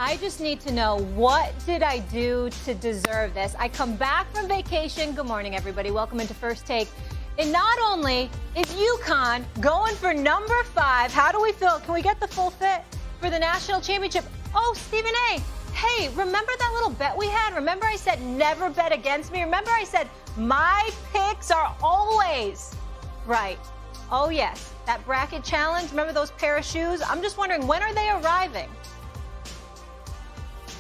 I just need to know, what did I do to deserve this? I come back from vacation. Good morning, everybody. Welcome into First Take. And not only is UConn going for number 5, how do we feel? Can we get the full fit for the national championship? Oh, Stephen A., hey, remember that little bet we had? Remember I said never bet against me? Remember I said my picks are always right? Oh, yes, that bracket challenge. Remember those pair of shoes? I'm just wondering, when are they arriving?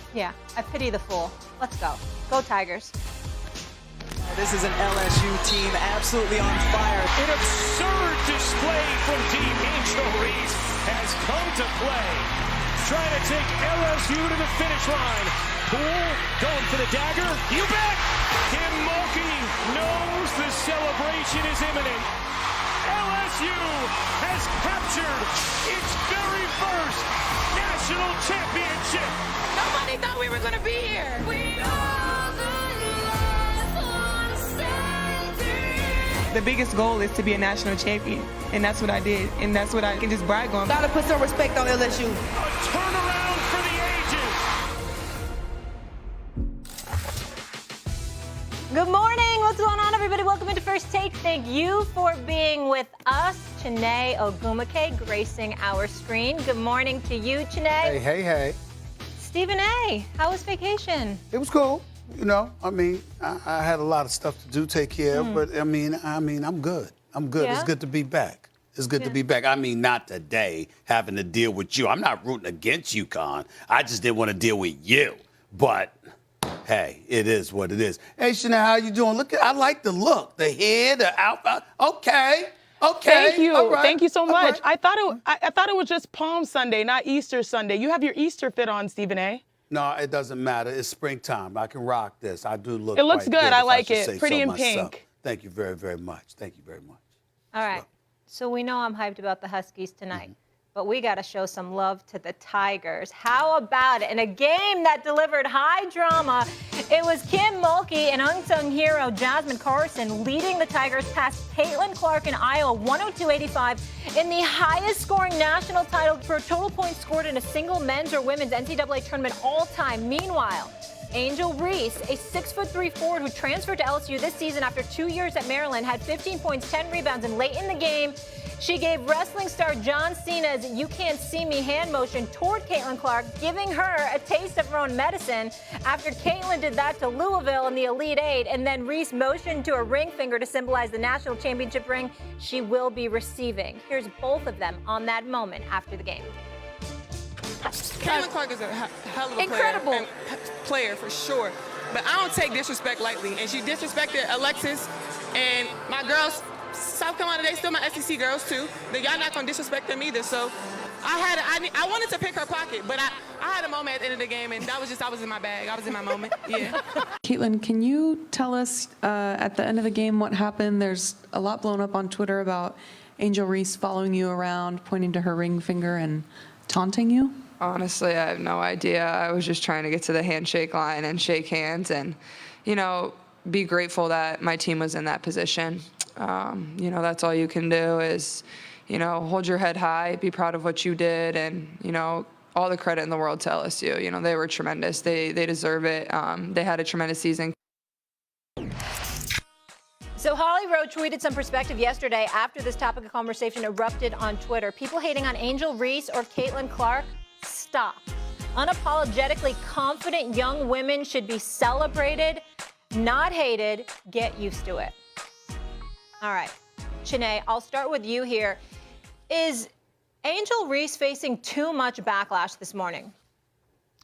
Yeah, I pity the fool. Let's go. Go Tigers. This is an LSU team absolutely on fire. An absurd display from Team Angel Reese has come to play. Trying to take LSU to the finish line. Poole going for the dagger. You bet! Kim Mulkey knows the celebration is imminent. LSU has captured its very first national championship. Nobody thought we were going to be here. We are the biggest goal is to be a national champion, and that's what I did, and that's what I can just brag on. Gotta put some respect on LSU. A turnaround for the ages. Good morning. What's going on, everybody? Welcome into First Take. Thank you for being with us. Chiney Ogumake gracing our screen. Good morning to you, Chiney. Hey. Stephen A., how was vacation? It was cool. You know, I mean, I had a lot of stuff to do, take care of, but I mean, I'm good. Yeah? It's good to be back. It's good to be back. I mean, not today, having to deal with you. I'm not rooting against UConn. I just didn't want to deal with you. But, hey, it is what it is. Hey, Shana, how you doing? I like the look, the hair, the outfit. Okay. Thank you. All right. Thank you so much. Right. I thought it was just Palm Sunday, not Easter Sunday. You have your Easter fit on, Stephen A. No, it doesn't matter. It's springtime. I can rock this. I do look. It looks quite good. I if like should it. say Pretty so in myself. pink. Thank you very, very much. Thank you very much. All right. So we know I'm hyped about the Huskies tonight, but we got to show some love to the Tigers. How about it? In a game that delivered high drama, it was Kim Mulkey and unsung hero Jasmine Carson leading the Tigers past Caitlin Clark in Iowa 102-85 in the highest scoring national title for total points scored in a single men's or women's NCAA tournament all time. Meanwhile, Angel Reese, a 6'3" forward who transferred to LSU this season after 2 years at Maryland, had 15 points, 10 rebounds, and late in the game, she gave wrestling star John Cena's "You Can't See Me" hand motion toward Caitlin Clark, giving her a taste of her own medicine after Caitlin did that to Louisville in the Elite Eight, and then Reese motioned to a ring finger to symbolize the national championship ring she will be receiving. Here's both of them on that moment after the game. Caitlin Clark is a hell of a Incredible. player for sure. But I don't take disrespect lightly. And she disrespected Alexis and my girls. South Carolina, they still my SEC girls too. But y'all not gonna disrespect them either. So I wanted to pick her pocket, but I had a moment at the end of the game, and I was in my bag. I was in my moment. Yeah. Caitlin, can you tell us at the end of the game what happened? There's a lot blown up on Twitter about Angel Reese following you around, pointing to her ring finger and taunting you. Honestly, I have no idea. I was just trying to get to the handshake line and shake hands and, be grateful that my team was in that position. That's all you can do is, hold your head high, be proud of what you did, and, all the credit in the world to LSU. They were tremendous. They deserve it. They had a tremendous season. So Holly Rowe tweeted some perspective yesterday after this topic of conversation erupted on Twitter. People hating on Angel Reese or Caitlin Clark? Stop. Unapologetically confident young women should be celebrated, not hated. Get used to it. All right, Chiney, I'll start with you here. Is Angel Reese facing too much backlash this morning?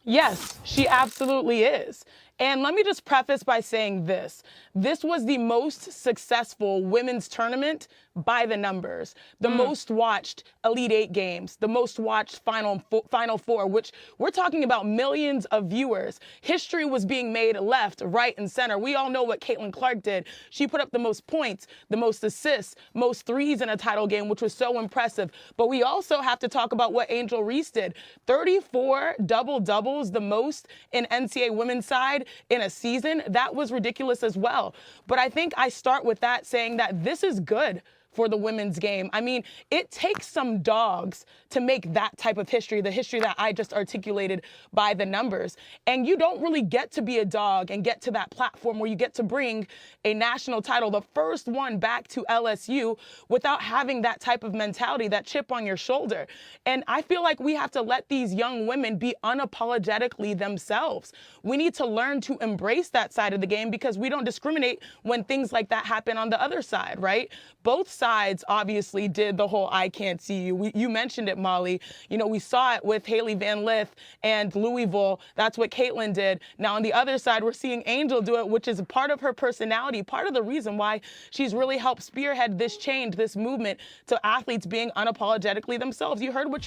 Yes, she absolutely is. And let me just preface by saying this. This was the most successful women's tournament by the numbers. The most watched Elite Eight games, the most watched Final Four, which we're talking about millions of viewers. History was being made left, right, and center. We all know what Caitlin Clark did. She put up the most points, the most assists, most threes in a title game, which was so impressive. But we also have to talk about what Angel Reese did. 34 double-doubles, the most in NCAA women's side in a season. That was ridiculous as well. But I think I start with that saying that this is good for the women's game. I mean, it takes some dogs to make that type of history, the history that I just articulated by the numbers. And you don't really get to be a dog and get to that platform where you get to bring a national title, the first one back to LSU, without having that type of mentality, that chip on your shoulder. And I feel like we have to let these young women be unapologetically themselves. We need to learn to embrace that side of the game because we don't discriminate when things like that happen on the other side, right? Both sides obviously did the whole I can't see you. You mentioned it, Molly. You know, we saw it with Haley Van Lith and Louisville. That's what Caitlin did. Now on the other side, we're seeing Angel do it, which is part of her personality, part of the reason why she's really helped spearhead this change, this movement to athletes being unapologetically themselves. You heard what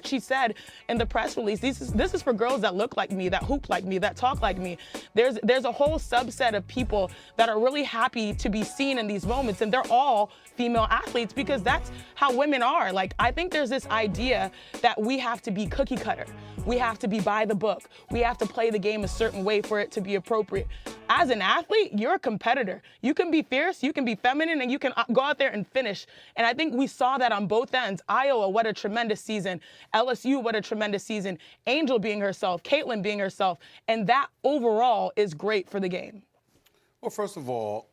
she said in the press release. This is for girls that look like me, that hoop like me, that talk like me. There's a whole subset of people that are really happy to be seen in these moments, and they're all female athletes because that's how women are. Like, I think there's this idea that we have to be cookie cutter. We have to be by the book. We have to play the game a certain way for it to be appropriate. As an athlete, you're a competitor. You can be fierce, you can be feminine, and you can go out there and finish. And I think we saw that on both ends. Iowa, what a tremendous season. LSU, what a tremendous season. Angel being herself, Caitlin being herself. And that overall is great for the game. Well, first of all,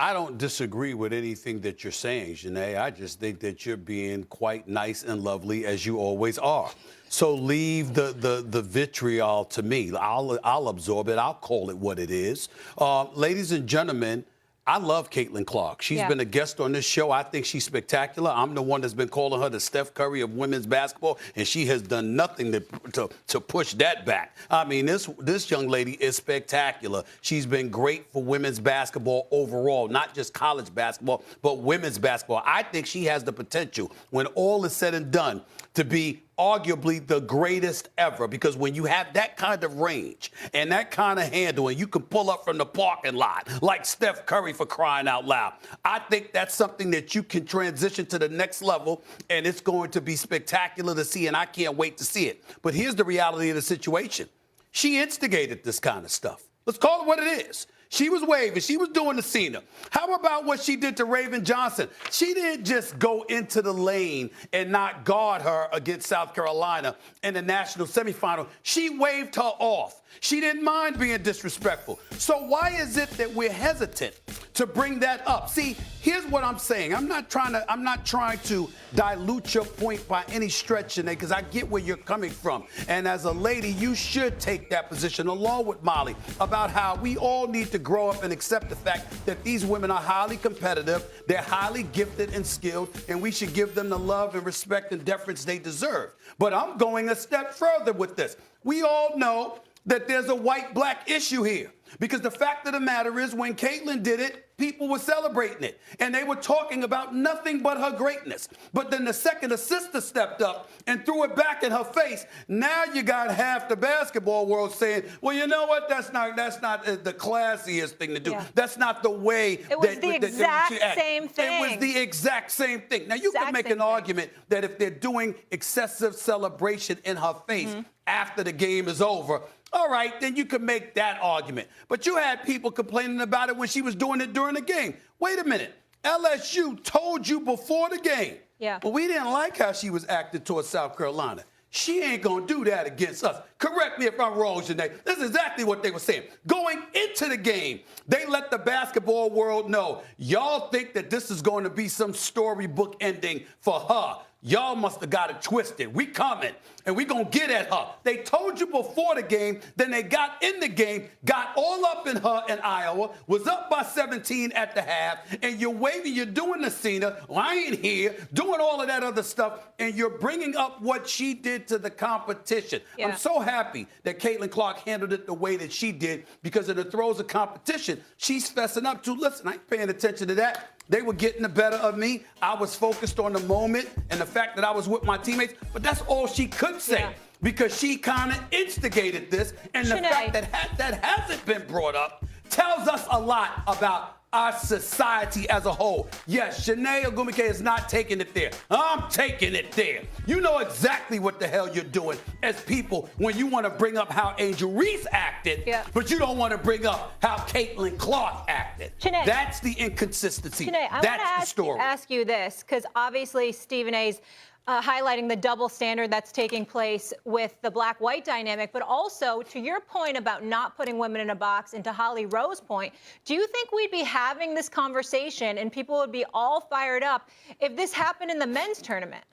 I don't disagree with anything that you're saying, Janae. I just think that you're being quite nice and lovely, as you always are. So leave the vitriol to me. I'll absorb it. I'll call it what it is. Ladies and gentlemen, I love Caitlin Clark. She's been a guest on this show. I think she's spectacular. I'm the one that's been calling her the Steph Curry of women's basketball, and she has done nothing to push that back. I mean, this young lady is spectacular. She's been great for women's basketball overall, not just college basketball, but women's basketball. I think she has the potential, when all is said and done, to be arguably the greatest ever, because when you have that kind of range and that kind of handle and you can pull up from the parking lot like Steph Curry, for crying out loud, I think that's something that you can transition to the next level, and it's going to be spectacular to see, and I can't wait to see it. But here's the reality of the situation. She instigated this kind of stuff. Let's call it what it is. She was waving. She was doing the Cena. How about what she did to Raven Johnson? She didn't just go into the lane and not guard her against South Carolina in the national semifinal. She waved her off. She didn't mind being disrespectful. So why is it that we're hesitant to bring that up? See, here's what I'm saying. I'm not trying to dilute your point by any stretch, Janae, because I get where you're coming from. And as a lady, you should take that position along with Molly about how we all need to grow up and accept the fact that these women are highly competitive, they're highly gifted and skilled, and we should give them the love and respect and deference they deserve. But I'm going a step further with this. We all know that there's a white-black issue here, because the fact of the matter is, when Caitlin did it, people were celebrating it, and they were talking about nothing but her greatness. But then the second a sister stepped up and threw it back in her face, now you got half the basketball world saying, well, you know what, that's not the classiest thing to do. Yeah. That's not the way. It was the exact same thing. It was the exact same thing. Now, you can make an argument that if they're doing excessive celebration in her face after the game is over, all right, then you can make that argument. But you had people complaining about it when she was doing it during the game. Wait a minute. LSU told you before the game. Yeah. But we didn't like how she was acting towards South Carolina. She ain't going to do that against us. Correct me if I'm wrong, Janae. This is exactly what they were saying. Going into the game, they let the basketball world know, y'all think that this is going to be some storybook ending for her. Y'all must have got it twisted. We coming, and we going to get at her. They told you before the game, then they got in the game, got all up in her in Iowa, was up by 17 at the half, and you're waving, you're doing the Cena, well, I ain't here, doing all of that other stuff, and you're bringing up what she did to the competition. Yeah. I'm so happy that Caitlin Clark handled it the way that she did, because in the throes of competition, she's fessing up to, listen, I ain't paying attention to that. They were getting the better of me. I was focused on the moment and the fact that I was with my teammates. But that's all she could say, because she kind of instigated this. And the fact that that hasn't been brought up tells us a lot about our society as a whole. Yes, Shanae Ogumike is not taking it there. I'm taking it there. You know exactly what the hell you're doing as people when you want to bring up how Angel Reese acted, but you don't want to bring up how Caitlin Clark acted. Shanae, that's the inconsistency. Shanae, I that's the story. Ask you this, because obviously Stephen A's highlighting the double standard that's taking place with the black-white dynamic, but also to your point about not putting women in a box, and to Holly Rowe's point, do you think we'd be having this conversation and people would be all fired up if this happened in the men's tournament?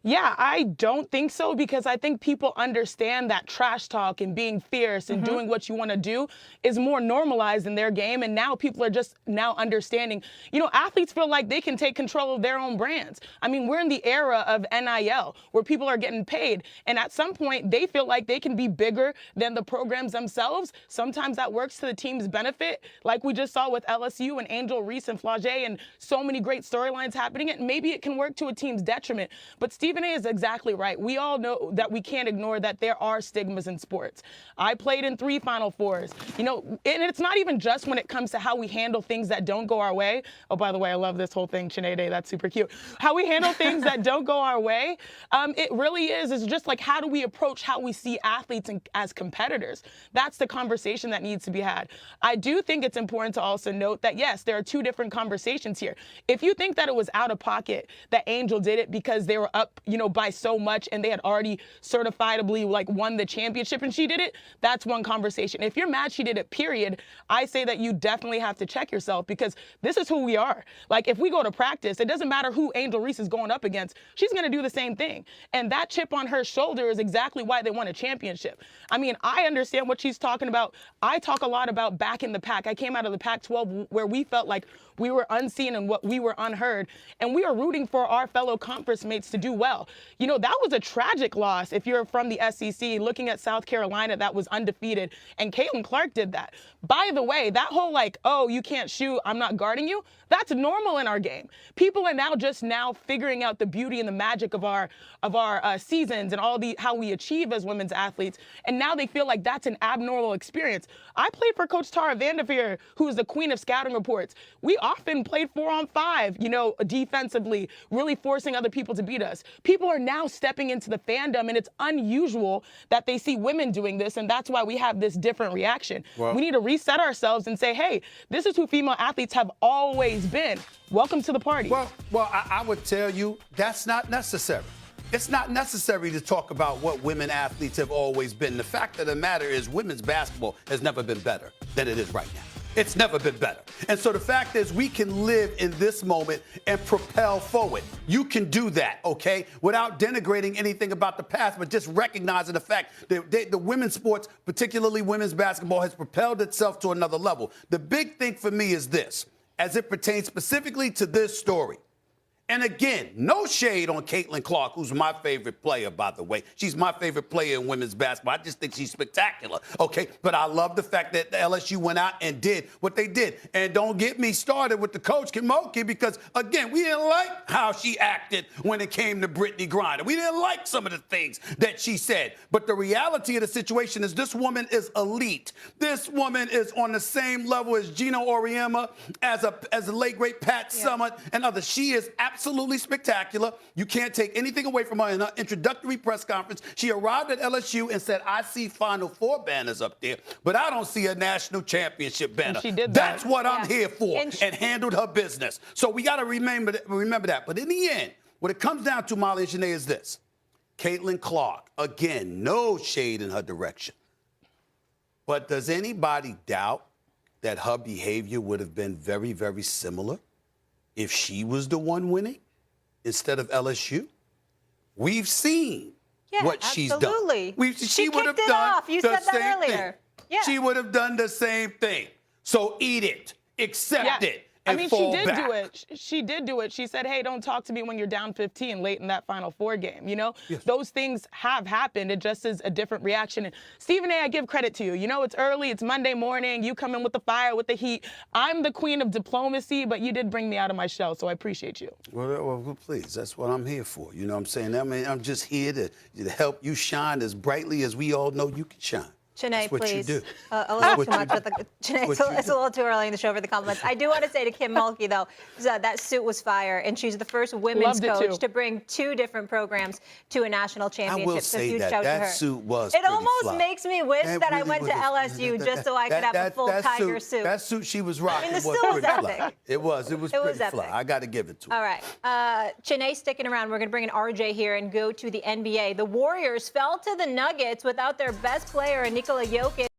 Yeah, I don't think so, because I think people understand that trash talk and being fierce and doing what you want to do is more normalized in their game. And now people are just now understanding, you know, athletes feel like they can take control of their own brands. I mean, we're in the era of NIL where people are getting paid. And at some point, they feel like they can be bigger than the programs themselves. Sometimes that works to the team's benefit, like we just saw with LSU and Angel Reese and Flau'jae and so many great storylines happening. And maybe it can work to a team's detriment. But Stephen A is exactly right. We all know that we can't ignore that there are stigmas in sports. I played in 3 Final Fours. You know, and it's not even just when it comes to how we handle things that don't go our way. Oh, by the way, I love this whole thing, Sinead. That's super cute. How we handle things that don't go our way. It really is. It's just like, how do we approach how we see athletes as competitors? That's the conversation that needs to be had. I do think it's important to also note that, yes, there are 2 different conversations here. If you think that it was out of pocket that Angel did it because they were up, you know, by so much and they had already certifiably like won the championship and she did it, that's one conversation. If you're mad she did it, period, I say that you definitely have to check yourself, because this is who we are. Like, if we go to practice, it doesn't matter who Angel Reese is going up against. She's going to do the same thing. And that chip on her shoulder is exactly why they won a championship. I mean, I understand what she's talking about. I talk a lot about back in the pack. I came out of the Pac-12 where we felt like we were unseen and what we were unheard. And we are rooting for our fellow conference mates to do well. You know, that was a tragic loss if you're from the SEC, looking at South Carolina that was undefeated. And Caitlin Clark did that. By the way, that whole like, oh, you can't shoot, I'm not guarding you, that's normal in our game. People are now figuring out the beauty and the magic of our seasons and how we achieve as women's athletes. And now they feel like that's an abnormal experience. I played for Coach Tara Vanderveer, who is the queen of scouting reports. We often played 4-on-5, you know, defensively, really forcing other people to beat us. People are now stepping into the fandom, and it's unusual that they see women doing this, and that's why we have this different reaction. Well, we need to reset ourselves and say, hey, this is who female athletes have always been. Welcome to the party. Well, I would tell you that's not necessary. It's not necessary to talk about what women athletes have always been. The fact of the matter is women's basketball has never been better than it is right now. It's never been better. And so the fact is we can live in this moment and propel forward. You can do that, okay, without denigrating anything about the past, but just recognizing the fact that the women's sports, particularly women's basketball, has propelled itself to another level. The big thing for me is this, as it pertains specifically to this story. And again, no shade on Caitlin Clark, who's my favorite player, by the way. She's my favorite player in women's basketball. I just think she's spectacular, okay? But I love the fact that the LSU went out and did what they did. And don't get me started with the coach, Kim Mulkey, because, again, we didn't like how she acted when it came to Brittany Griner. We didn't like some of the things that she said. But the reality of the situation is this woman is elite. This woman is on the same level as Gino Auriemma, as the late, great Pat Summitt, and others. She is absolutely spectacular. You can't take anything away from her. In her introductory press conference, she arrived at LSU and said, I see Final Four banners up there, but I don't see a national championship banner. And she did that. That's what I'm here for, and handled her business. So we got to remember that. But in the end, what it comes down to, Molly and Shanae, is this. Caitlin Clark, again, no shade in her direction. But does anybody doubt that her behavior would have been very, very similar if she was the one winning instead of LSU? We've seen what she's done. She would have done the same thing. Yeah. She would have done the same thing. So eat it, accept it. I mean, she did do it. She did do it. She said, hey, don't talk to me when you're down 15 late in that Final Four game. You know, those things have happened. It just is a different reaction. And Stephen A., I give credit to you. You know, it's early. It's Monday morning. You come in with the fire, with the heat. I'm the queen of diplomacy, but you did bring me out of my shell, so I appreciate you. Well, please, that's what I'm here for. You know what I'm saying? I mean, I'm just here to help you shine as brightly as we all know you can shine. Chanae, That's what you please. do. A little That's too what much you with the do. Chanae. What It's a little too early in the show for the compliments. I do want to say to Kim Mulkey though, that suit was fire, and she's the first women's Loved it coach too. to bring 2 different programs to a national I championship. will So say huge that shout to her. that suit was It pretty almost fly. makes me wish It that I really went to was. LSU just so I could have a full Tiger suit. That suit she was rocking the was suit was pretty fly. epic. It was was pretty epic. fly. I got to give it to her. All right. Chanae sticking around. We're going to bring in RJ here and go to the NBA. The Warriors fell to the Nuggets without their best player, Nikola Jokic.